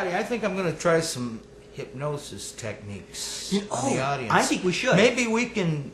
I think I'm going to try some hypnosis techniques on the audience. I think we should. Maybe we can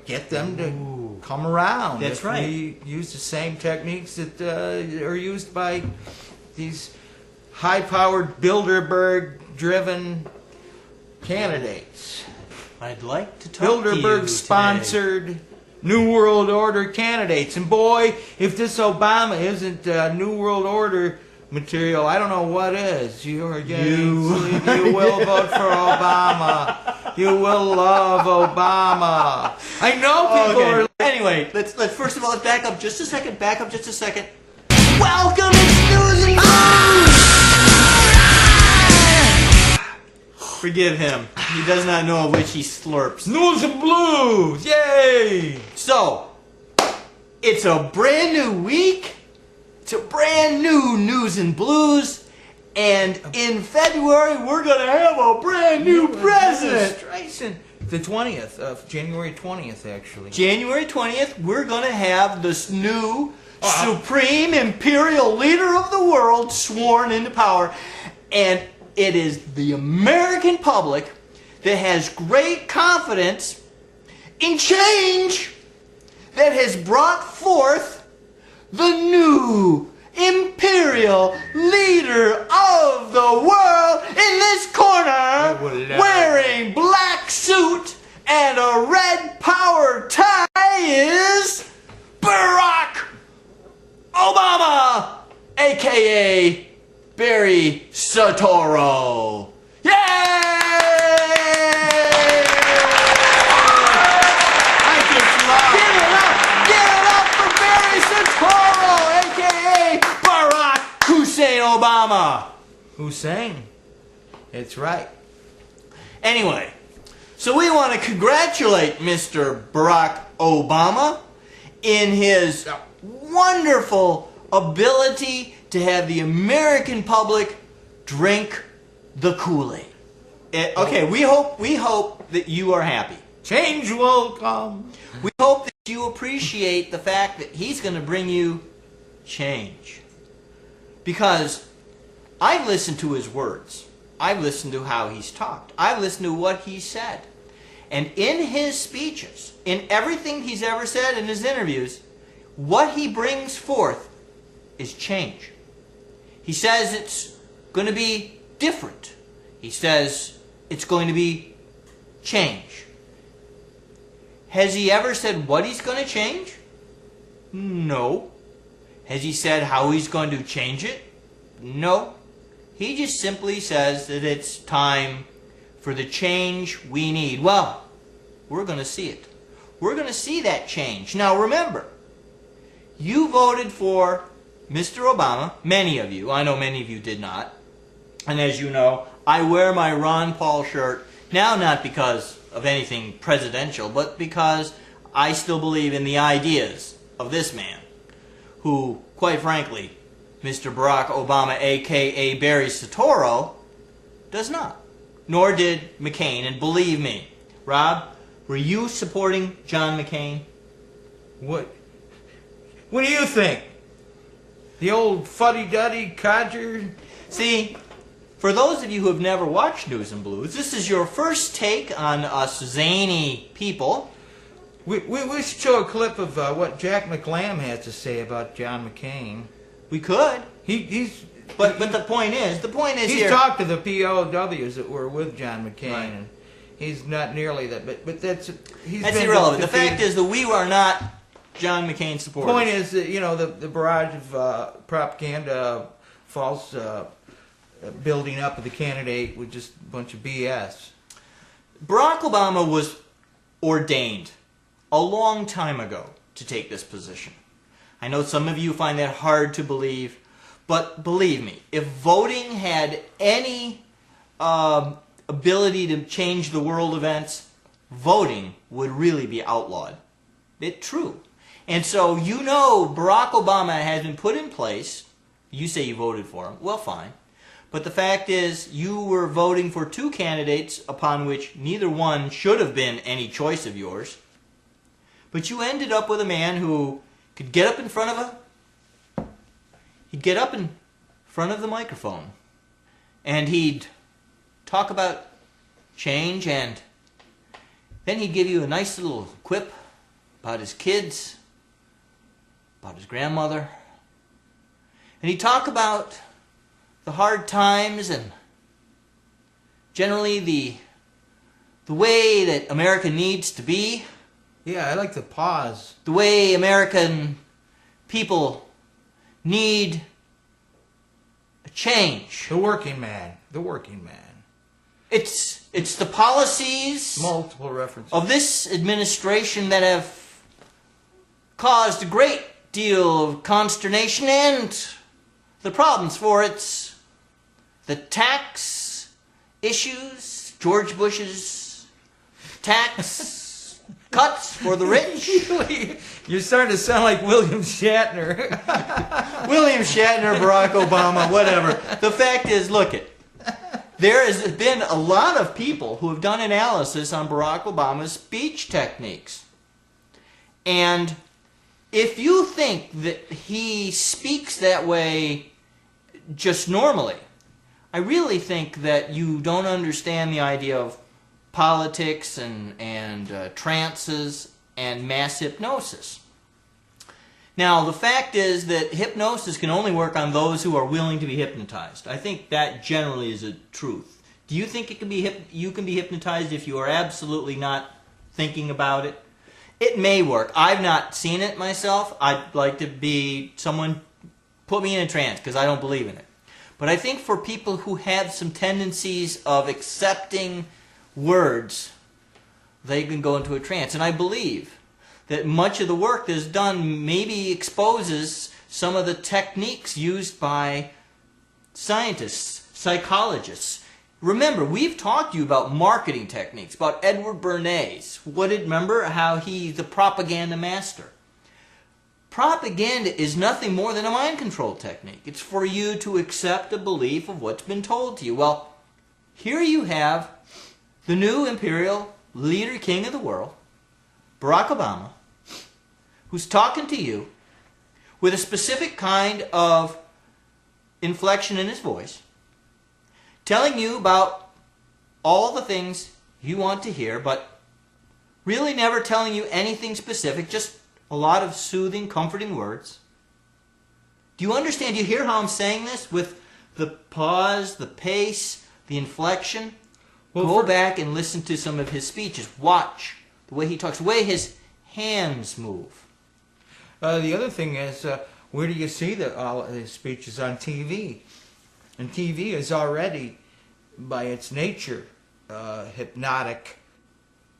get them to come around. That's right. We use the same techniques that are used by these high-powered Bilderberg-driven candidates. I'd like to talk to you Bilderberg-sponsored New World Order candidates. And boy, if this Obama isn't New World Order material, I don't know what is. You will vote for Obama. You will love Obama. I know people are. Anyway, let's first of all back up just a second. Welcome to News and Blues. Forgive him. He does not know of which he slurps. News and Blues, yay! So, it's a brand new week. It's a brand new News and Blues, and in February we're going to have a brand new president. The 20th of January 20th, actually. January 20th, we're going to have this new supreme imperial leader of the world sworn into power, and it is the American public that has great confidence in change that has brought forth the new imperial leader of the world in this corner, wearing black suit and a red power tie, is Barack Obama, aka Barry Soetoro. Yay! Obama. Hussein. It's right. Anyway, so we want to congratulate Mr. Barack Obama in his wonderful ability to have the American public drink the Kool-Aid. Okay, we hope that you are happy. Change will come. We hope that you appreciate the fact that he's going to bring you change. Because I've listened to his words. I've listened to how he's talked. I've listened to what he said. And in his speeches, in everything he's ever said in his interviews, what he brings forth is change. He says it's going to be different. He says it's going to be change. Has he ever said what he's going to change? No. Has he said how he's going to change it? No. He just simply says that it's time for the change we need. Well, we're going to see it. We're going to see that change. Now remember, you voted for Mr. Obama, many of you. I know many of you did not. And as you know, I wear my Ron Paul shirt now not because of anything presidential, but because I still believe in the ideas of this man, who, quite frankly, Mr. Barack Obama, a.k.a. Barry Soetoro, does not. Nor did McCain. And believe me, Rob, were you supporting John McCain? What do you think? The old fuddy-duddy codger? See, for those of you who have never watched News and Blues, this is your first take on us zany people. We should show a clip of what Jack McLam has to say about John McCain. We could. But the point is he's here. talked to the POWs that were with John McCain, right. and He's not nearly that, but that's That's irrelevant. The fact is that we are not John McCain supporters. The point is that, the barrage of propaganda, false building up of the candidate was just a bunch of BS. Barack Obama was ordained a long time ago to take this position. I know some of you find that hard to believe, but believe me, if voting had any ability to change the world events, voting would really be outlawed. It's true. And so Barack Obama has been put in place. You say you voted for him. Well, fine. But the fact is, you were voting for two candidates upon which neither one should have been any choice of yours. But you ended up with a man who could get up in front of he'd get up in front of the microphone and he'd talk about change, and then he'd give you a nice little quip about his kids, about his grandmother, and he'd talk about the hard times and generally the way that America needs to be. Yeah, I like the pause. The way American people need a change. The working man. The working man. It's the policies Multiple references of this administration that have caused a great deal of consternation, and the problems for it's the tax issues, George Bush's tax cuts for the rich. You're starting to sound like William Shatner. William Shatner, Barack Obama, whatever. The fact is, there has been a lot of people who have done analysis on Barack Obama's speech techniques. And if you think that he speaks that way just normally, I really think that you don't understand the idea of politics and trances and mass hypnosis. Now, the fact is that hypnosis can only work on those who are willing to be hypnotized. I think that generally is a truth. Do you think you can be hypnotized if you are absolutely not thinking about it? It may work. I've not seen it myself. I'd like to be someone put me in a trance because I don't believe in it. But I think for people who have some tendencies of accepting words, they can go into a trance. And I believe that much of the work that's done maybe exposes some of the techniques used by scientists, psychologists. Remember, we've talked to you about marketing techniques, about Edward Bernays. Remember how he's the propaganda master. Propaganda is nothing more than a mind control technique. It's for you to accept a belief of what's been told to you. Well, here you have the new imperial leader king of the world, Barack Obama, who's talking to you with a specific kind of inflection in his voice, telling you about all the things you want to hear, but really never telling you anything specific, just a lot of soothing, comforting words. Do you understand? Do you hear how I'm saying this? With the pause, the pace, the inflection? Well, go back and listen to some of his speeches. Watch the way he talks, the way his hands move. The other thing is, where do you see all of his speeches? On TV? And TV is already, by its nature, a hypnotic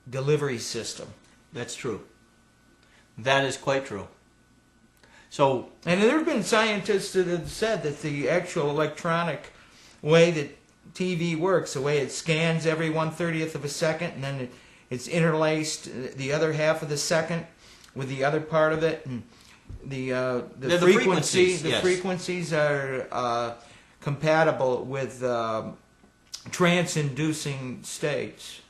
delivery system. That's true. That is quite true. So, and there have been scientists that have said that the actual electronic way that TV works, the way it scans every 1/30th of a second, and then it's interlaced the other half of the second with the other part of it, and the frequencies are compatible with trance-inducing states.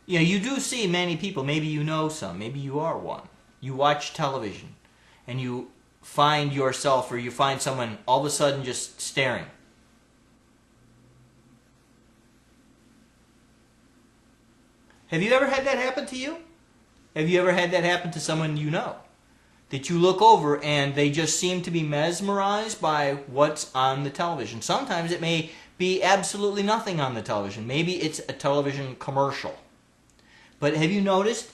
Yeah, you do see many people. Maybe you know some. Maybe you are one. You watch television, and you find yourself, or you find someone all of a sudden just staring. Have you ever had that happen to you? Have you ever had that happen to someone you know? That you look over and they just seem to be mesmerized by what's on the television. Sometimes it may be absolutely nothing on the television. Maybe it's a television commercial. But have you noticed